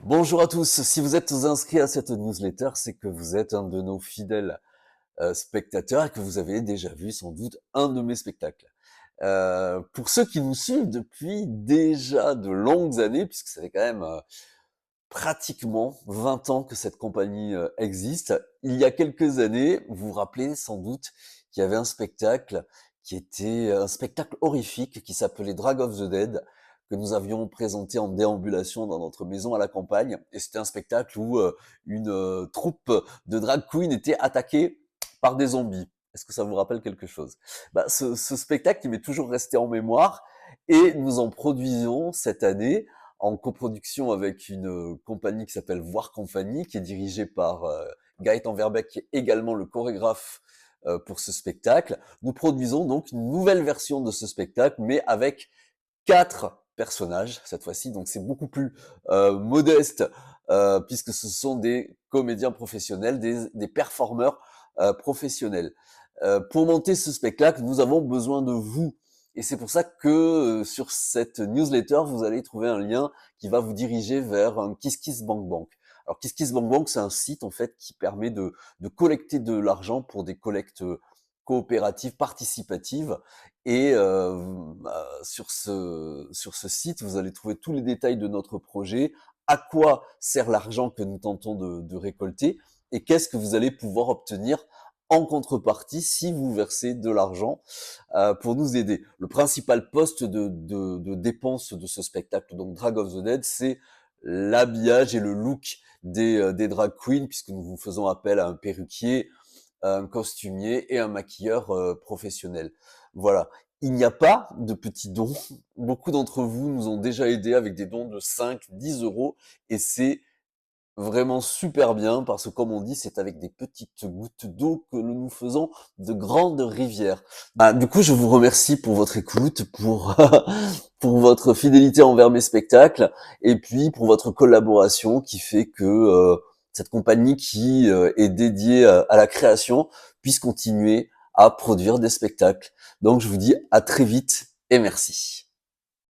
Bonjour à tous, si vous êtes inscrits à cette newsletter, c'est que vous êtes un de nos fidèles spectateurs et que vous avez déjà vu sans doute un de mes spectacles. Pour ceux qui nous suivent depuis déjà de longues années, puisque ça fait quand même pratiquement 20 ans que cette compagnie existe, il y a quelques années, vous vous rappelez sans doute qu'il y avait un spectacle qui était un spectacle horrifique qui s'appelait Drag of the Dead, que nous avions présenté en déambulation dans notre maison à la campagne. Et c'était un spectacle où une troupe de drag queens était attaquée par des zombies. Est-ce que ça vous rappelle quelque chose? Ce spectacle, il m'est toujours resté en mémoire et nous en produisons cette année en coproduction avec une compagnie qui s'appelle Voir Compagnie, qui est dirigée par Gaëtan Verbeek, qui est également le chorégraphe pour ce spectacle. Nous produisons donc une nouvelle version de ce spectacle, mais avec 4 personnages cette fois-ci, donc c'est beaucoup plus modeste, puisque ce sont des comédiens professionnels, des performeurs professionnels. Pour monter ce spectacle, nous avons besoin de vous. Et c'est pour ça que sur cette newsletter, vous allez trouver un lien qui va vous diriger vers un KissKissBankBank. Alors KissKissBankBank, c'est un site en fait qui permet de collecter de l'argent pour des collectes coopératives, participatives. Et sur ce site, vous allez trouver tous les détails de notre projet, à quoi sert l'argent que nous tentons de récolter, et qu'est-ce que vous allez pouvoir obtenir en contrepartie si vous versez de l'argent pour nous aider. Le principal poste de dépense de ce spectacle, donc Drag of the Dead, c'est l'habillage et le look des drag queens, puisque nous vous faisons appel à un perruquier, un costumier et un maquilleur professionnel. Voilà. Il n'y a pas de petits dons. Beaucoup d'entre vous nous ont déjà aidés avec des dons de 5, 10 euros, et c'est vraiment super bien parce que comme on dit, c'est avec des petites gouttes d'eau que nous faisons de grandes rivières. Du coup, je vous remercie pour votre écoute, pour pour votre fidélité envers mes spectacles et puis pour votre collaboration qui fait que cette compagnie qui est dédiée à la création puisse continuer à produire des spectacles. Donc je vous dis à très vite et merci.